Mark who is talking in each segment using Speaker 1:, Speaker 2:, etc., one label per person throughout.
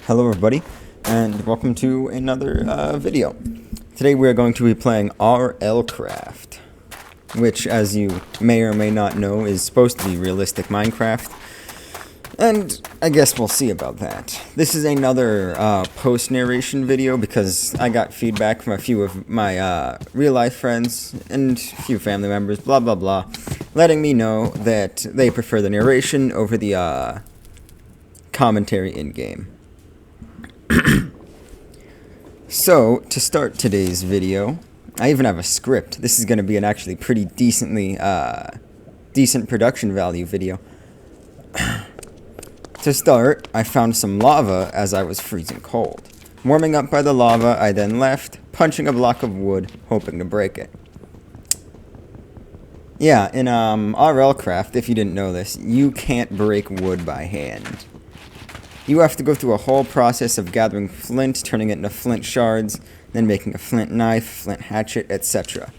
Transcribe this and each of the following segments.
Speaker 1: Hello everybody, and welcome to another video. Today we are going to be playing RLCraft, which, as you may or may not know, is supposed to be realistic Minecraft, and I guess we'll see about that. This is another post-narration video because I got feedback from a few of my real-life friends and a few family members, blah blah blah, letting me know that they prefer the narration over the commentary in-game. So, to start today's video, I even have a script. This is going to be an actually pretty decent production value video. To start, I found some lava as I was freezing cold. Warming up by the lava, I then left, punching a block of wood, hoping to break it. Yeah, in RLCraft, if you didn't know this, you can't break wood by hand. You have to go through a whole process of gathering flint, turning it into flint shards, then making a flint knife, flint hatchet, etc.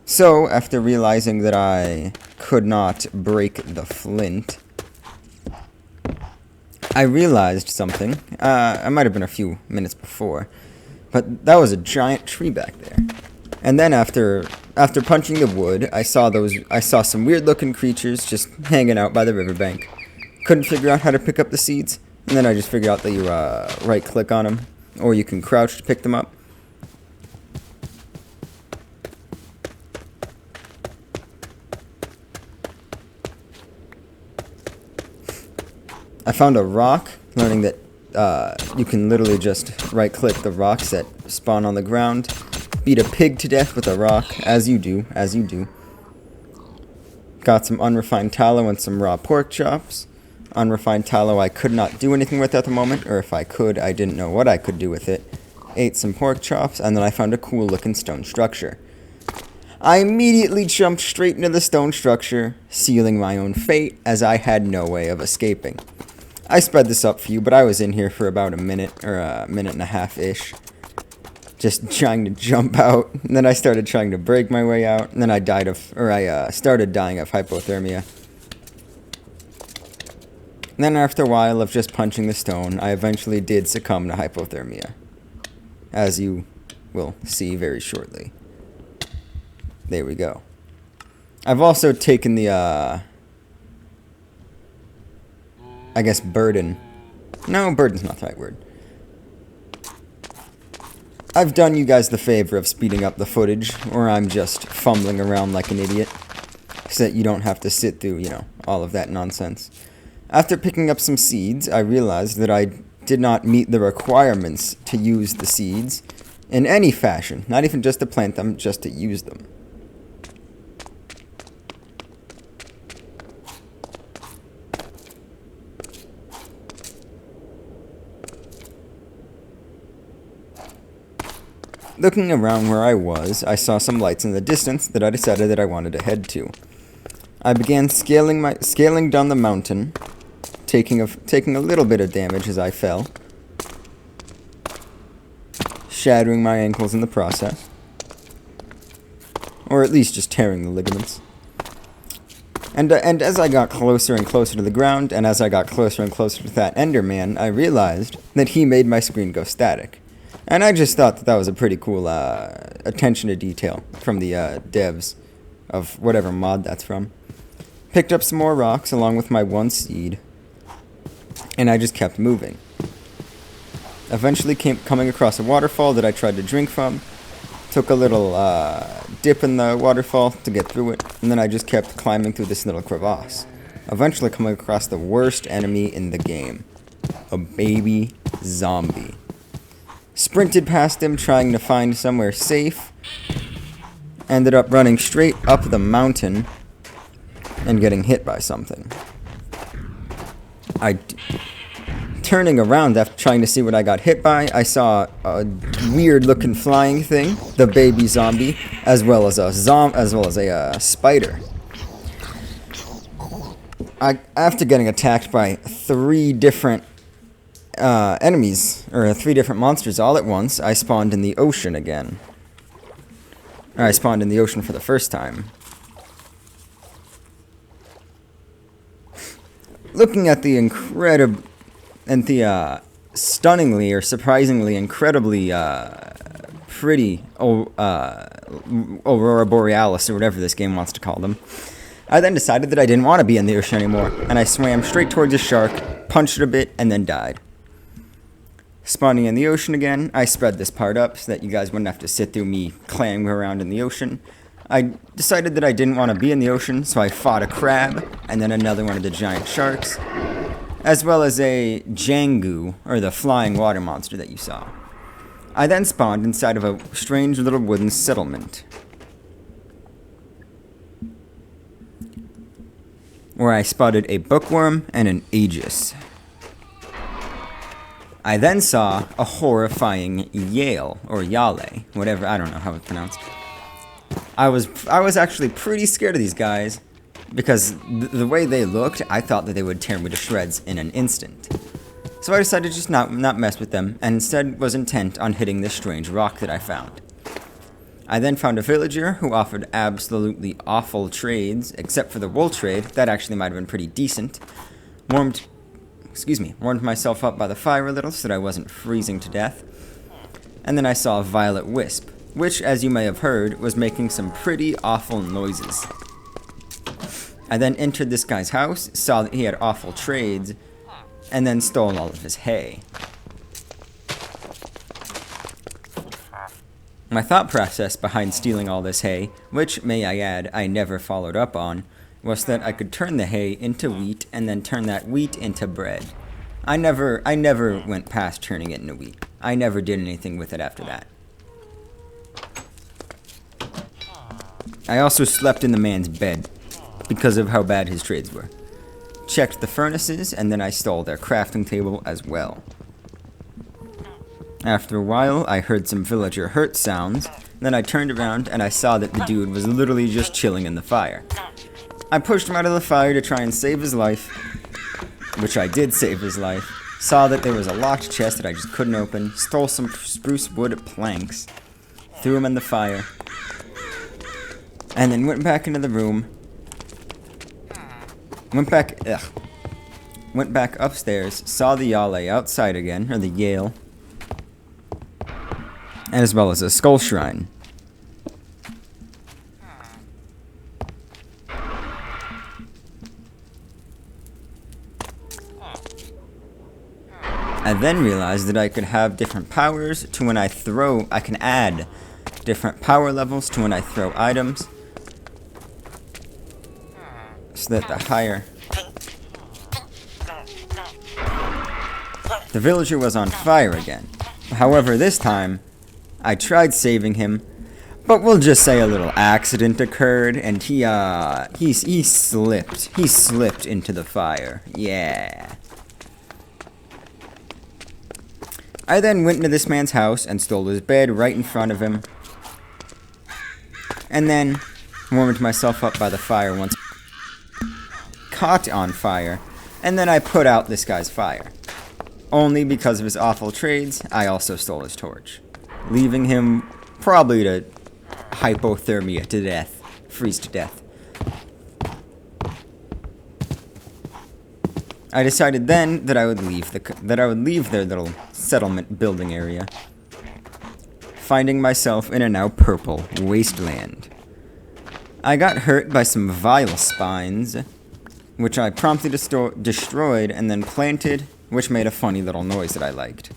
Speaker 1: So, after realizing that I could not break the flint, I realized something. I might have been a few minutes before, but that was a giant tree back there. And then after punching the wood, I saw some weird-looking creatures just hanging out by the riverbank. Couldn't figure out how to pick up the seeds, and then I just figured out that you right-click on them, or you can crouch to pick them up. I found a rock, learning that you can literally just right-click the rocks that spawn on the ground, beat a pig to death with a rock, as you do. Got some unrefined tallow and some raw pork chops. Unrefined tallow I could not do anything with at the moment, or if I could, I didn't know what I could do with it. Ate some pork chops, and then I found a cool looking stone structure. I immediately jumped straight into the stone structure, sealing my own fate, as I had no way of escaping. I sped this up for you, but I was in here for about a minute, or a minute and a half-ish, just trying to jump out, and then I started trying to break my way out, and then I started dying of hypothermia. Then after a while of just punching the stone, I eventually did succumb to hypothermia, as you will see very shortly. There we go. I've also taken the, I guess burden. No, burden's not the right word. I've done you guys the favor of speeding up the footage, or I'm just fumbling around like an idiot, so that you don't have to sit through, all of that nonsense. After picking up some seeds, I realized that I did not meet the requirements to use the seeds in any fashion, not even just to plant them, just to use them. Looking around where I was, I saw some lights in the distance that I decided that I wanted to head to. I began scaling down the mountain, taking a little bit of damage as I fell, shattering my ankles in the process, or at least just tearing the ligaments. And as I got closer and closer to the ground, and as I got closer and closer to that Enderman, I realized that he made my screen go static. And I just thought that was a pretty cool attention to detail from the devs of whatever mod that's from. Picked up some more rocks along with my one seed, and I just kept moving. Eventually coming across a waterfall that I tried to drink from. Took a little dip in the waterfall to get through it, and then I just kept climbing through this little crevasse. Eventually coming across the worst enemy in the game. A baby zombie. Sprinted past him trying to find somewhere safe. Ended up running straight up the mountain and getting hit by something. Turning around after trying to see what I got hit by, I saw a weird-looking flying thing, the baby zombie, as well as a spider. After getting attacked by 3 different enemies, or 3 different monsters all at once, I spawned in the ocean again. I spawned in the ocean for the first time. Looking at the stunningly or surprisingly incredibly pretty Aurora Borealis, or whatever this game wants to call them. I then decided that I didn't want to be in the ocean anymore, and I swam straight towards the shark, punched it a bit, and then died. Spawning in the ocean again, I spread this part up so that you guys wouldn't have to sit through me clamming around in the ocean. I decided that I didn't want to be in the ocean, so I fought a crab, and then another one of the giant sharks, as well as a Jangu, or the flying water monster that you saw. I then spawned inside of a strange little wooden settlement, where I spotted a bookworm and an Aegis. I then saw a horrifying Yale, or Yale, whatever, I don't know how it's pronounced. I was actually pretty scared of these guys, because the way they looked, I thought that they would tear me to shreds in an instant. So I decided to just not mess with them, and instead was intent on hitting this strange rock that I found. I then found a villager who offered absolutely awful trades, except for the wool trade. That actually might have been pretty decent. Warmed myself up by the fire a little so that I wasn't freezing to death. And then I saw a violet wisp, which, as you may have heard, was making some pretty awful noises. I then entered this guy's house, saw that he had awful trades, and then stole all of his hay. My thought process behind stealing all this hay, which, may I add, I never followed up on, was that I could turn the hay into wheat and then turn that wheat into bread. I never went past turning it into wheat. I never did anything with it after that. I also slept in the man's bed because of how bad his trades were. Checked the furnaces, and then I stole their crafting table as well. After a while, I heard some villager hurt sounds, then I turned around and I saw that the dude was literally just chilling in the fire. I pushed him out of the fire to try and save his life, which I did save his life, saw that there was a locked chest that I just couldn't open, stole some spruce wood planks, threw them in the fire, and then went back into the room. Went back upstairs, saw the Yale outside again, or the Yale, as well as a skull shrine. I then realized that I could have different powers to when I throw. I can add different power levels to when I throw items, so that the higher. The villager was on fire again. However, this time, I tried saving him, but we'll just say a little accident occurred, and he slipped. He slipped into the fire. Yeah. I then went into this man's house and stole his bed right in front of him, and then warmed myself up by the fire once caught on fire, and then I put out this guy's fire. Only because of his awful trades, I also stole his torch, leaving him probably to hypothermia to death, freeze to death. I decided then that I would leave their little settlement building area, finding myself in a now purple wasteland. I got hurt by some vile spines, which I promptly destroyed and then planted, which made a funny little noise that I liked.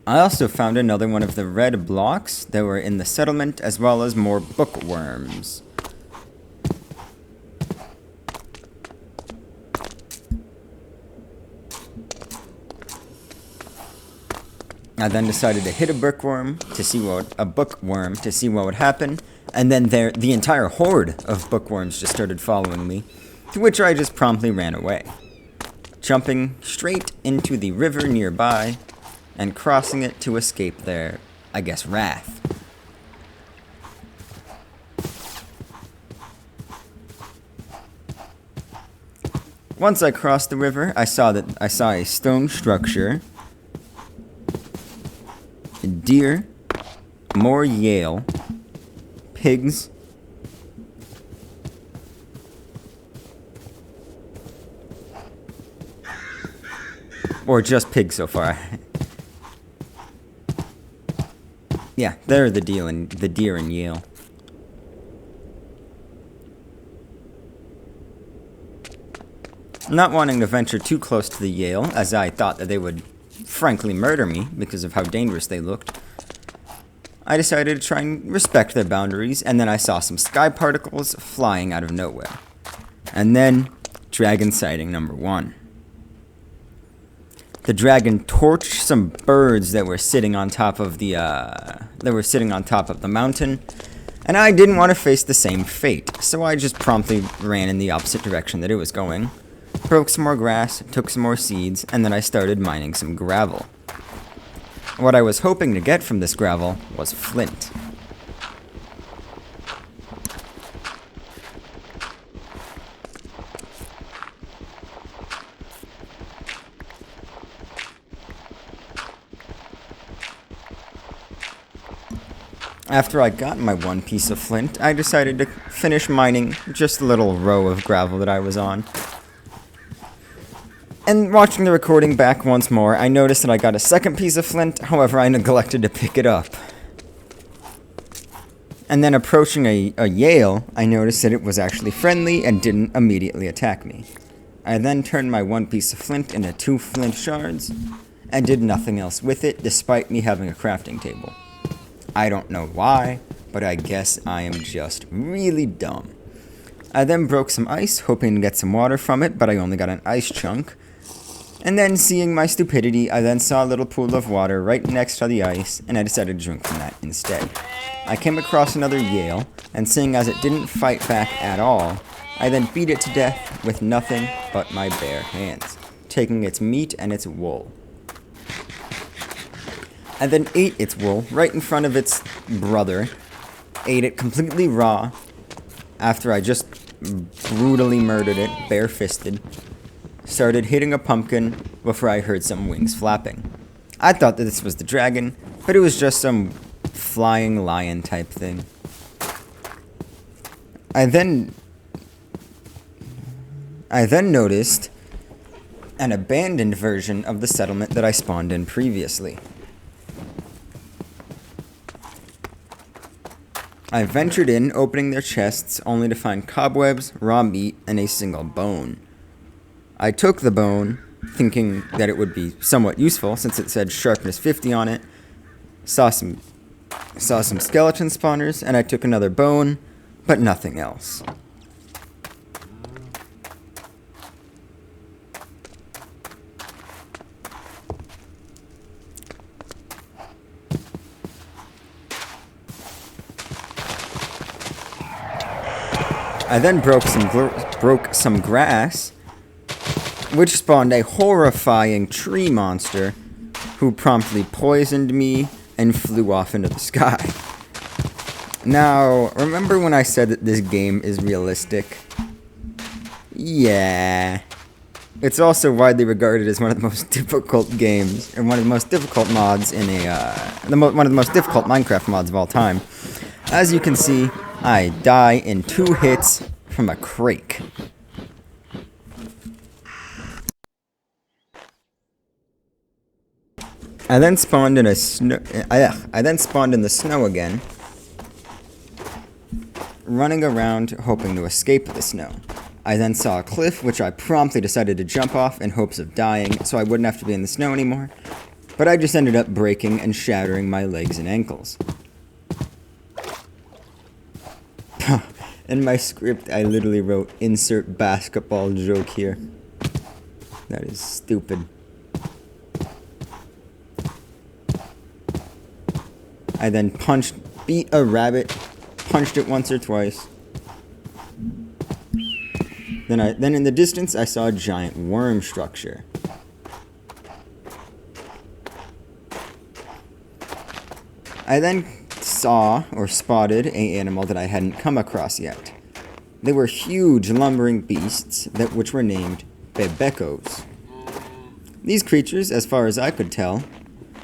Speaker 1: I also found another one of the red blocks that were in the settlement, as well as more bookworms. I then decided to hit a bookworm to see what would happen, and then the entire horde of bookworms just started following me, to which I just promptly ran away, jumping straight into the river nearby and crossing it to escape their, I guess, wrath. Once I crossed the river, I saw a stone structure, deer, more Yale, pigs. Or just pigs so far. Yeah, they're the deer in Yale. Not wanting to venture too close to the Yale, as I thought that they would frankly murder me because of how dangerous they looked, I decided to try and respect their boundaries, and then I saw some sky particles flying out of nowhere. And then, dragon sighting number 1. The dragon torched some birds that were sitting on top of the mountain, and I didn't want to face the same fate, so I just promptly ran in the opposite direction that it was going, broke some more grass, took some more seeds, and then I started mining some gravel. What I was hoping to get from this gravel was flint. After I got my 1 piece of flint, I decided to finish mining just a little row of gravel that I was on. And watching the recording back once more, I noticed that I got a 2nd piece of flint, however I neglected to pick it up. And then approaching a Yale, I noticed that it was actually friendly and didn't immediately attack me. I then turned my 1 piece of flint into 2 flint shards, and did nothing else with it, despite me having a crafting table. I don't know why, but I guess I am just really dumb. I then broke some ice, hoping to get some water from it, but I only got an ice chunk. And then, seeing my stupidity, I then saw a little pool of water right next to the ice, and I decided to drink from that instead. I came across another Yale, and seeing as it didn't fight back at all, I then beat it to death with nothing but my bare hands, taking its meat and its wool. I then ate its wool right in front of its brother, ate it completely raw, after I just brutally murdered it, bare-fisted, started hitting a pumpkin before I heard some wings flapping. I thought that this was the dragon, but it was just some flying lion type thing. I then noticed an abandoned version of the settlement that I spawned in previously. I ventured in, opening their chests, only to find cobwebs, raw meat, and a single bone. I took the bone, thinking that it would be somewhat useful, since it said sharpness 50 on it, saw some skeleton spawners, and I took another bone, but nothing else. I then broke some grass, which spawned a horrifying tree monster who promptly poisoned me and flew off into the sky. Now, remember when I said that this game is realistic? Yeah. It's also widely regarded as one of the most difficult games, or one of the most difficult mods in one of the most difficult Minecraft mods of all time. As you can see, I die in 2 hits from a crake. I then spawned in the snow again, running around hoping to escape the snow. I then saw a cliff, which I promptly decided to jump off in hopes of dying so I wouldn't have to be in the snow anymore, but I just ended up breaking and shattering my legs and ankles. In my script, I literally wrote, "Insert basketball joke here." That is stupid. I then beat a rabbit, punched it once or twice. Then in the distance, I saw a giant worm structure. I then saw or spotted an animal that I hadn't come across yet. They were huge lumbering beasts which were named bebekos. These creatures, as far as I could tell,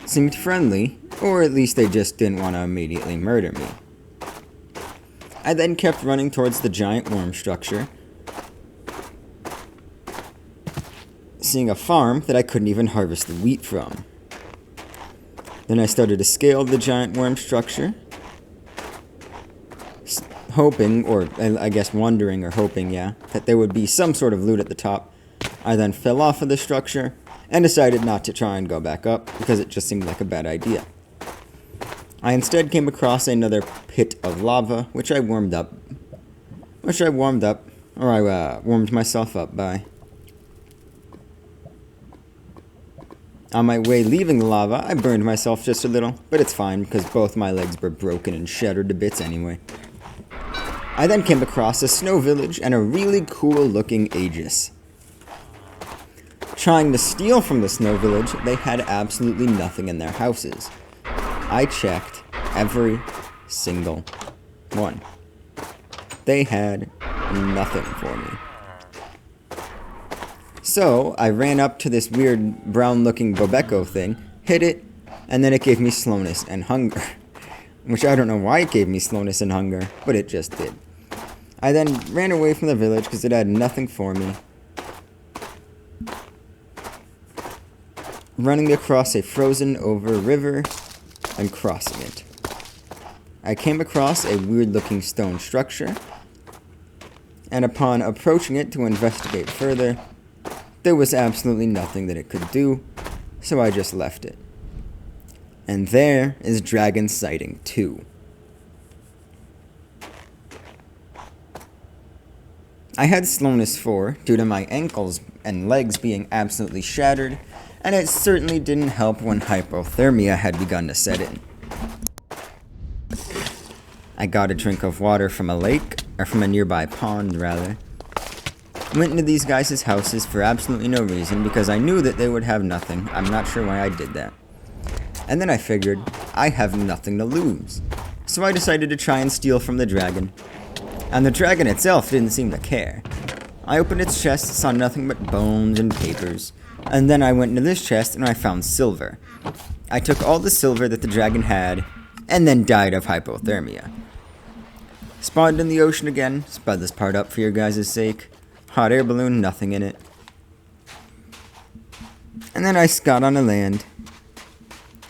Speaker 1: seemed friendly, or at least they just didn't want to immediately murder me. I then kept running towards the giant worm structure, seeing a farm that I couldn't even harvest the wheat from. Then I started to scale the giant worm structure, hoping, or I guess wondering or hoping, that there would be some sort of loot at the top. I then fell off of the structure and decided not to try and go back up because it just seemed like a bad idea. I instead came across another pit of lava, which I warmed myself up by. On my way leaving the lava, I burned myself just a little, but it's fine because both my legs were broken and shattered to bits anyway. I then came across a snow village and a really cool looking Aegis. Trying to steal from the snow village, they had absolutely nothing in their houses. I checked every single one. They had nothing for me. So, I ran up to this weird brown-looking Bobeko thing, hit it, and then it gave me slowness and hunger. Which I don't know why it gave me slowness and hunger, but it just did. I then ran away from the village because it had nothing for me. Running across a frozen-over river and crossing it. I came across a weird-looking stone structure, and upon approaching it to investigate further, there was absolutely nothing that it could do, so I just left it. And there is Dragon Sighting 2. I had slowness 4 due to my ankles and legs being absolutely shattered, and it certainly didn't help when hypothermia had begun to set in. I got a drink of water from a lake, or from a nearby pond rather. Went into these guys' houses for absolutely no reason because I knew that they would have nothing. I'm not sure why I did that. And then I figured, I have nothing to lose. So I decided to try and steal from the dragon. And the dragon itself didn't seem to care. I opened its chest, saw nothing but bones and papers. And then I went into this chest and I found silver. I took all the silver that the dragon had, and then died of hypothermia. Spawned in the ocean again, sped this part up for your guys' sake. Hot air balloon, nothing in it. And then I got on the land.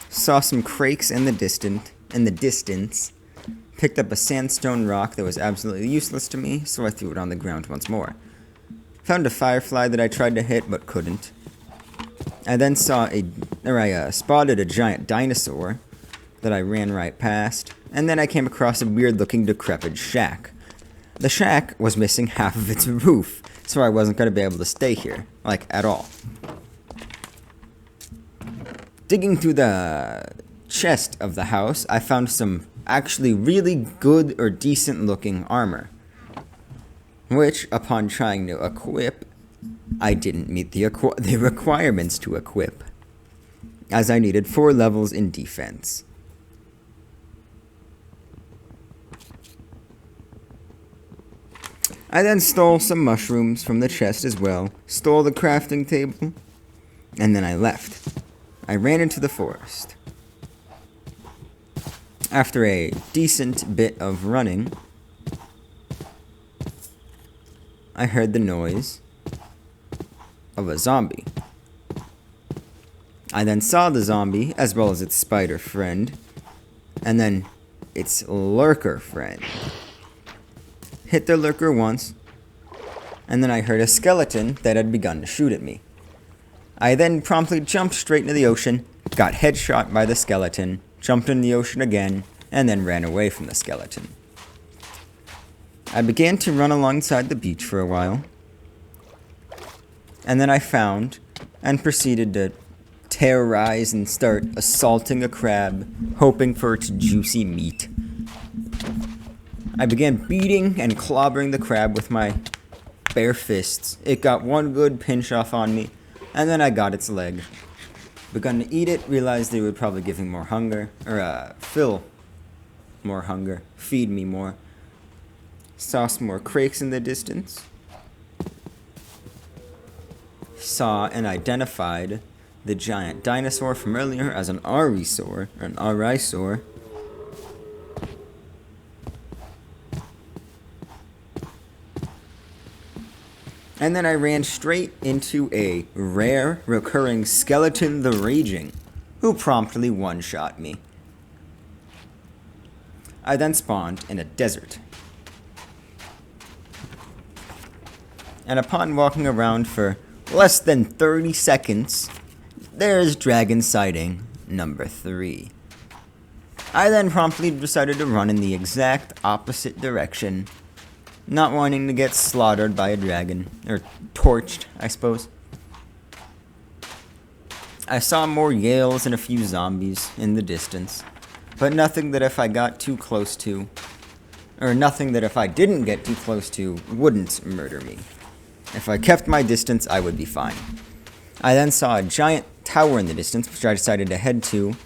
Speaker 1: Saw some crakes in the distance. Picked up a sandstone rock that was absolutely useless to me, so I threw it on the ground once more. Found a firefly that I tried to hit but couldn't. I then spotted a giant dinosaur that I ran right past, and then I came across a weird-looking decrepit shack. The shack was missing half of its roof, so I wasn't going to be able to stay here, at all. Digging through the chest of the house, I found some actually really good or decent-looking armor, which, upon trying to equip, I didn't meet the requirements to equip, as I needed 4 levels in defense. I then stole some mushrooms from the chest as well, stole the crafting table, and then I left. I ran into the forest. After a decent bit of running, I heard the noise of a zombie. I then saw the zombie, as well as its spider friend, and then its lurker friend. Hit the lurker once, and then I heard a skeleton that had begun to shoot at me. I then promptly jumped straight into the ocean, got headshot by the skeleton, jumped in the ocean again, and then ran away from the skeleton. I began to run alongside the beach for a while, and then I found and proceeded to terrorize and start assaulting a crab, hoping for its juicy meat. I began beating and clobbering the crab with my bare fists. It got one good pinch off on me, and then I got its leg. Begun to eat it, realized they would probably give me more hunger, or fill more hunger, feed me more. Saw some more crakes in the distance. Saw and identified the giant dinosaur from earlier as an Arisaur, or an Arisaur. And then I ran straight into a rare, recurring skeleton the Raging, who promptly one-shot me. I then spawned in a desert. And upon walking around for less than 30 seconds, there's dragon sighting number 3. I then promptly decided to run in the exact opposite direction, not wanting to get slaughtered by a dragon, or torched, I suppose. I saw more Yales and a few zombies in the distance, but nothing that if I got too close to, or nothing that if I didn't get too close to, wouldn't murder me. If I kept my distance, I would be fine. I then saw a giant tower in the distance, which I decided to head to,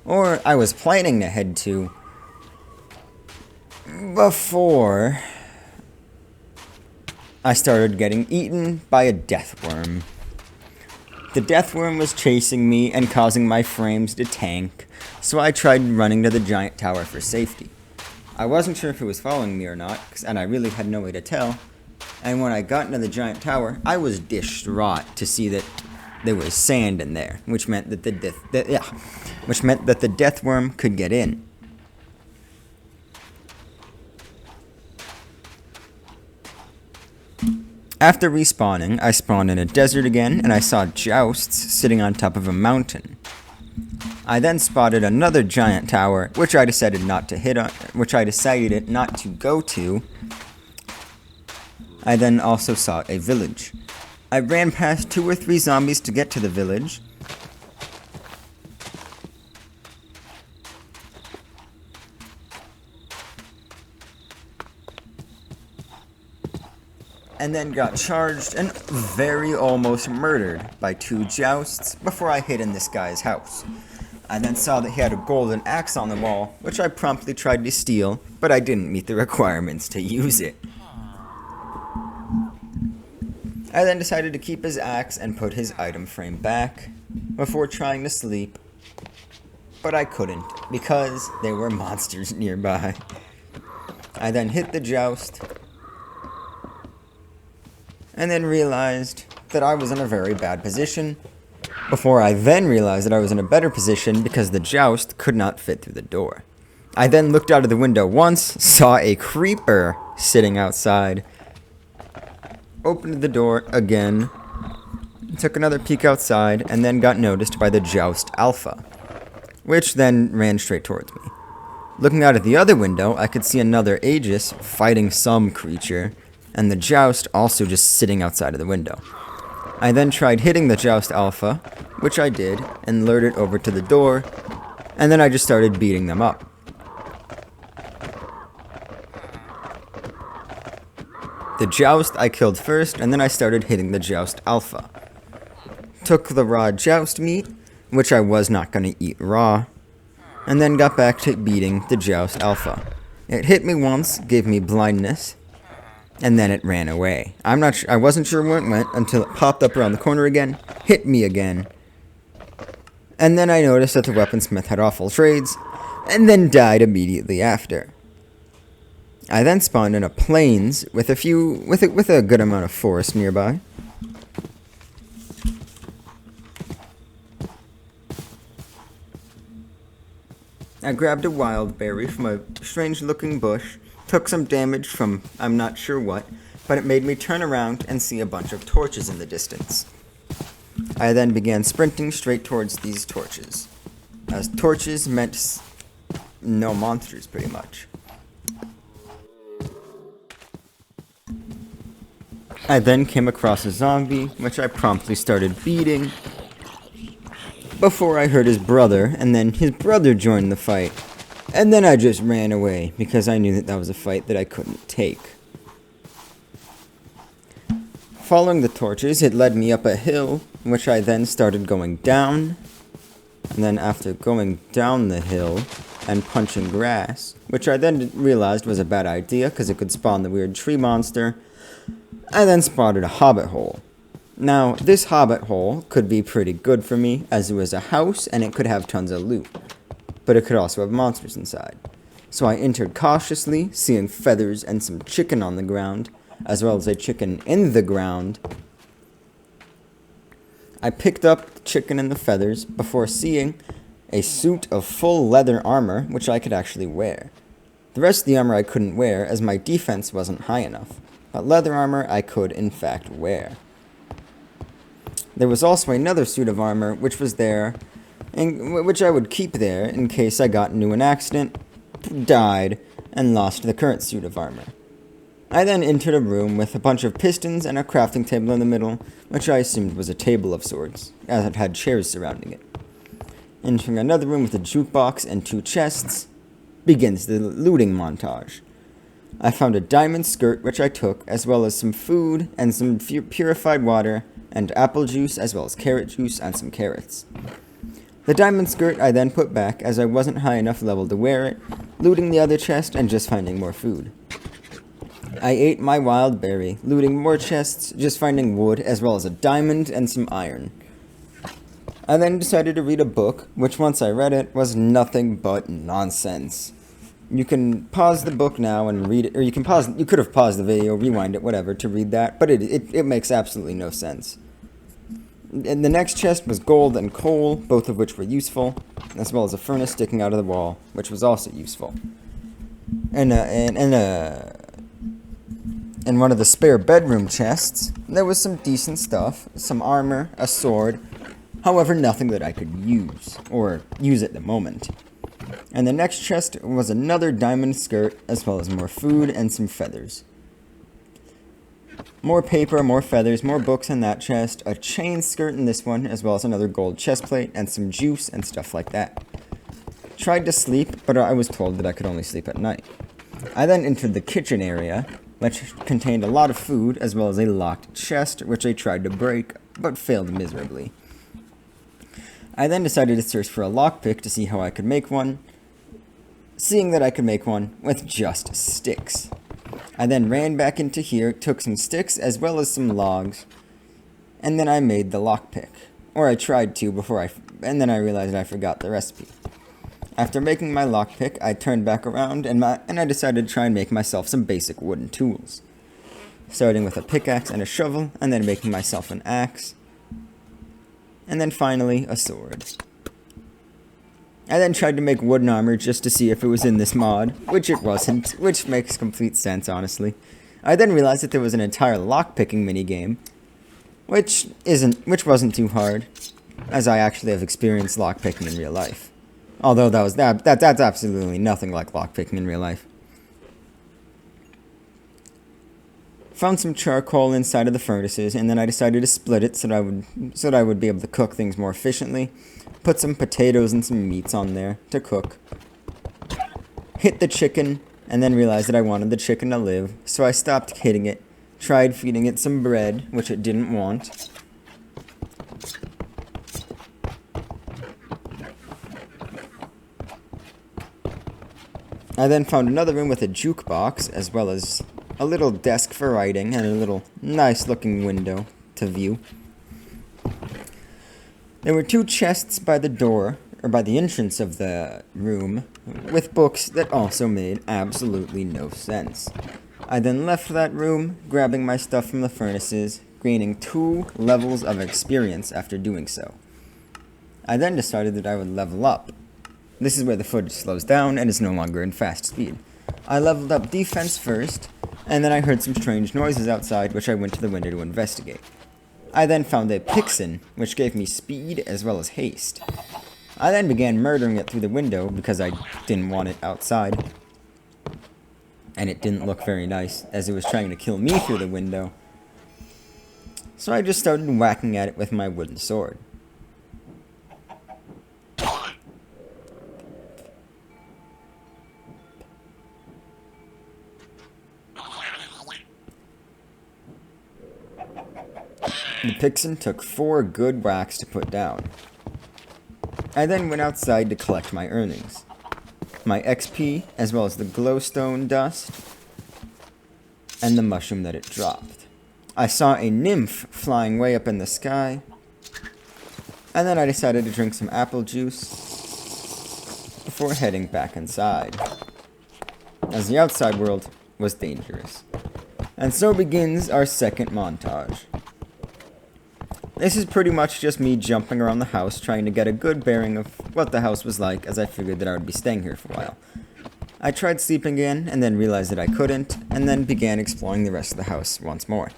Speaker 1: or I was planning to head to, before I started getting eaten by a death worm. The death worm was chasing me and causing my frames to tank, so I tried running to the giant tower for safety. I wasn't sure if it was following me or not, and I really had no way to tell, and when I got into the giant tower, I was distraught to see that there was sand in there, which meant that the death worm could get in. After respawning, I spawned in a desert again, and I saw jousts sitting on top of a mountain. I then spotted another giant tower, which I decided not to hit on, which I decided not to go to. I then also saw a village. I ran past 2 or 3 zombies to get to the village. And then got charged and very almost murdered by 2 jousts before I hid in this guy's house. I then saw that he had a golden axe on the wall, which I promptly tried to steal, but I didn't meet the requirements to use it. I then decided to keep his axe and put his item frame back before trying to sleep, but I couldn't because there were monsters nearby. I then hit the joust and then realized that I was in a very bad position, before I then realized that I was in a better position because the joust could not fit through the door. I then looked out of the window once, saw a creeper sitting outside, opened the door again, took another peek outside, and then got noticed by the Joust Alpha, which then ran straight towards me. Looking out of the other window, I could see another Aegis fighting some creature, and the Joust also just sitting outside of the window. I then tried hitting the Joust Alpha, which I did, and lured it over to the door, and then I just started beating them up. The Joust I killed first, and then I started hitting the Joust Alpha. Took the raw Joust meat, which I was not going to eat raw, and then got back to beating the Joust Alpha. It hit me once, gave me blindness, and then it ran away. I wasn't sure where it went until it popped up around the corner again, hit me again, and then I noticed that the weaponsmith had awful trades, and then died immediately after. I then spawned in a plains with a good amount of forest nearby. I grabbed a wild berry from a strange-looking bush, took some damage from I'm not sure what, but it made me turn around and see a bunch of torches in the distance. I then began sprinting straight towards these torches, as torches meant no monsters, pretty much. I then came across a zombie, which I promptly started beating, before I heard his brother, and then his brother joined the fight. And then I just ran away, because I knew that was a fight that I couldn't take. Following the torches, it led me up a hill, which I then started going down. And then after going down the hill and punching grass, which I then realized was a bad idea, because it could spawn the weird tree monster, I then spotted a hobbit hole. Now, this hobbit hole could be pretty good for me, as it was a house and it could have tons of loot. But it could also have monsters inside. So I entered cautiously, seeing feathers and some chicken on the ground, as well as a chicken in the ground. I picked up the chicken and the feathers before seeing a suit of full leather armor, which I could actually wear. The rest of the armor I couldn't wear, as my defense wasn't high enough, but leather armor I could, in fact, wear. There was also another suit of armor, which was there, and which I would keep there in case I got into an accident, died, and lost the current suit of armor. I then entered a room with a bunch of pistons and a crafting table in the middle, which I assumed was a table of sorts, as it had chairs surrounding it. Entering another room with a jukebox and 2 chests, begins the looting montage. I found a diamond skirt, which I took, as well as some food and some purified water, and apple juice, as well as carrot juice and some carrots. The diamond skirt I then put back, as I wasn't high enough level to wear it, looting the other chest and just finding more food. I ate my wild berry, looting more chests, just finding wood, as well as a diamond and some iron. I then decided to read a book, which once I read it, was nothing but nonsense. You can pause the book now and read it, or you could have paused the video, rewind it, whatever, to read that, but it makes absolutely no sense. And the next chest was gold and coal, both of which were useful, as well as a furnace sticking out of the wall, which was also useful. And in one of the spare bedroom chests, there was some decent stuff, some armor, a sword, however nothing that I could use, or use at the moment. And the next chest was another diamond skirt, as well as more food and some feathers. More paper, more feathers, more books in that chest, a chain skirt in this one, as well as another gold chest plate, and some juice and stuff like that. Tried to sleep, but I was told that I could only sleep at night. I then entered the kitchen area, which contained a lot of food, as well as a locked chest, which I tried to break, but failed miserably. I then decided to search for a lockpick to see how I could make one, seeing that I could make one with just sticks. I then ran back into here, took some sticks as well as some logs, and then I made the lockpick. Or I tried to and then I realized I forgot the recipe. After making my lockpick, I turned back around and I decided to try and make myself some basic wooden tools. Starting with a pickaxe and a shovel, and then making myself an axe, and then finally a sword. I then tried to make wooden armor just to see if it was in this mod, which it wasn't, which makes complete sense, honestly. I then realized that there was an entire lockpicking minigame, which wasn't too hard, as I actually have experienced lockpicking in real life. Although that's absolutely nothing like lockpicking in real life. Found some charcoal inside of the furnaces, and then I decided to split it so that I would be able to cook things more efficiently. Put some potatoes and some meats on there to cook. Hit the chicken, and then realized that I wanted the chicken to live, so I stopped hitting it. Tried feeding it some bread, which it didn't want. I then found another room with a jukebox, as well as a little desk for writing, and a little nice-looking window to view. There were 2 chests by the door, or by the entrance of the room, with books that also made absolutely no sense. I then left that room, grabbing my stuff from the furnaces, gaining 2 levels of experience after doing so. I then decided that I would level up. This is where the footage slows down and is no longer in fast speed. I leveled up defense first, and then I heard some strange noises outside, which I went to the window to investigate. I then found a Pixen, which gave me speed as well as haste. I then began murdering it through the window because I didn't want it outside. And it didn't look very nice, as it was trying to kill me through the window. So I just started whacking at it with my wooden sword. The Pixen took 4 good whacks to put down. I then went outside to collect my earnings. My XP, as well as the glowstone dust, and the mushroom that it dropped. I saw a nymph flying way up in the sky, and then I decided to drink some apple juice before heading back inside, as the outside world was dangerous. And so begins our second montage. This is pretty much just me jumping around the house trying to get a good bearing of what the house was like, as I figured that I would be staying here for a while. I tried sleeping in and then realized that I couldn't, and then began exploring the rest of the house once more.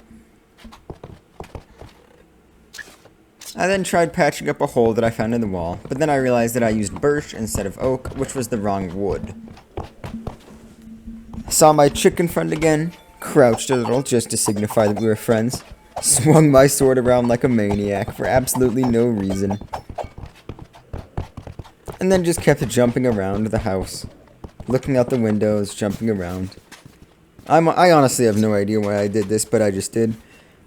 Speaker 1: I then tried patching up a hole that I found in the wall, but then I realized that I used birch instead of oak, which was the wrong wood. Saw my chicken friend again, crouched a little just to signify that we were friends, swung my sword around like a maniac for absolutely no reason, and then just kept jumping around the house, looking out the windows, jumping around. I honestly have no idea why I did this, but I just did.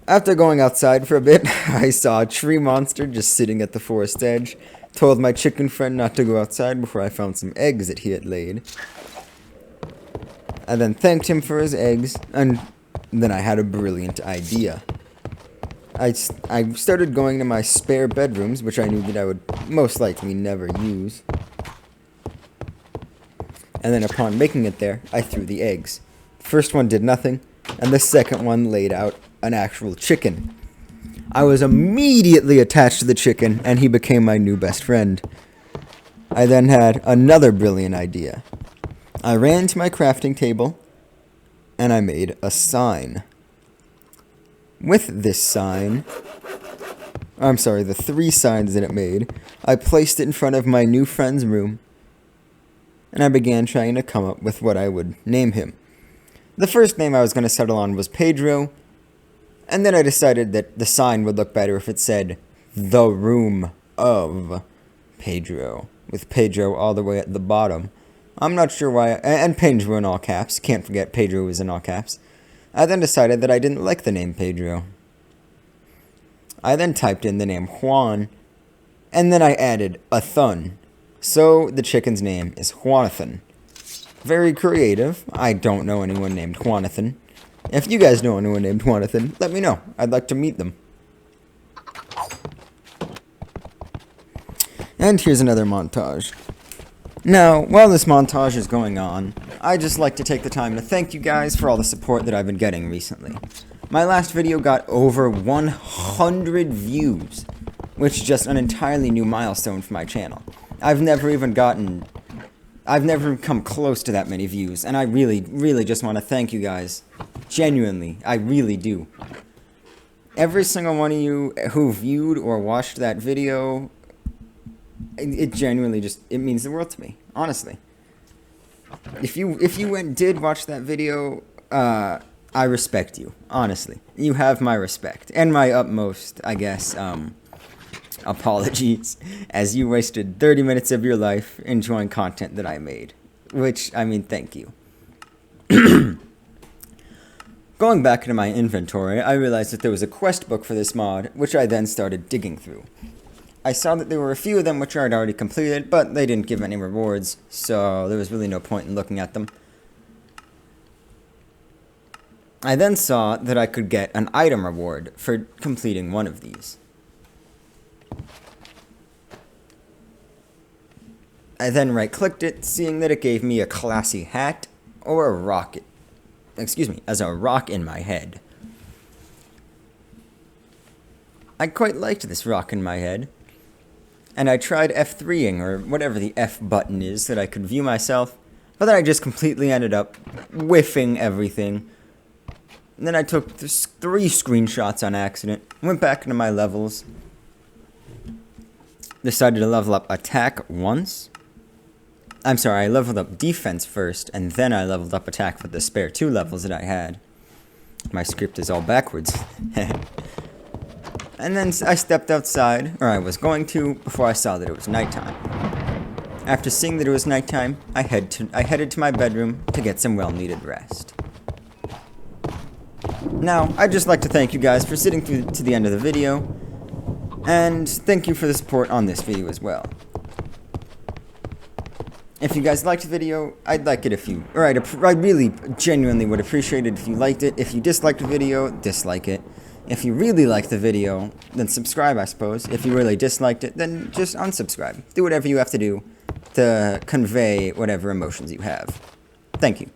Speaker 1: After going outside for a bit, I saw a tree monster just sitting at the forest edge, told my chicken friend not to go outside before I found some eggs that he had laid. I then thanked him for his eggs, and then I had a brilliant idea. I started going to my spare bedrooms, which I knew that I would most likely never use. And then upon making it there, I threw the eggs. The first one did nothing, and the second one laid out an actual chicken. I was immediately attached to the chicken, and he became my new best friend. I then had another brilliant idea. I ran to my crafting table, and I made a sign. With this sign, the 3 signs that it made, I placed it in front of my new friend's room, and I began trying to come up with what I would name him. The first name I was going to settle on was Pedro, and then I decided that the sign would look better if it said, "The Room of Pedro," with Pedro all the way at the bottom. I'm not sure why, and Pedro in all caps, can't forget Pedro is in all caps. I then decided that I didn't like the name Pedro. I then typed in the name Juan, and then I added a thun. So the chicken's name is Juanathan. Very creative. I don't know anyone named Juanathan. If you guys know anyone named Juanathan, let me know. I'd like to meet them. And here's another montage. Now, while this montage is going on, I'd just like to take the time to thank you guys for all the support that I've been getting recently. My last video got over 100 views, which is just an entirely new milestone for my channel. I've never come close to that many views, and I really just want to thank you guys. Genuinely, I really do. Every single one of you who viewed or watched that video, it genuinely it means the world to me, honestly. If you did watch that video, I respect you, honestly. You have my respect, and my utmost, I guess, apologies, as you wasted 30 minutes of your life enjoying content that I made. Which, I mean, thank you. Going back into my inventory, I realized that there was a quest book for this mod, which I then started digging through. I saw that there were a few of them which I had already completed, but they didn't give any rewards, so there was really no point in looking at them. I then saw that I could get an item reward for completing one of these. I then right-clicked it, seeing that it gave me a classy hat or a rocket. As a rock in my head. I quite liked this rock in my head, and I tried F3ing, or whatever the F button is, so that I could view myself, but then I just completely ended up whiffing everything. And then I took 3 screenshots on accident, went back into my levels, decided to level up attack once. I leveled up defense first, and then I leveled up attack for the spare 2 levels that I had. My script is all backwards. And then I stepped outside, or I was going to, before I saw that it was nighttime. After seeing that it was nighttime, I headed to my bedroom to get some well-needed rest. Now, I'd just like to thank you guys for sitting through to the end of the video, and thank you for the support on this video as well. If you guys liked the video, I'd like it if you, or I really genuinely would appreciate it if you liked it. If you disliked the video, dislike it. If you really liked the video, then subscribe, I suppose. If you really disliked it, then just unsubscribe. Do whatever you have to do to convey whatever emotions you have. Thank you.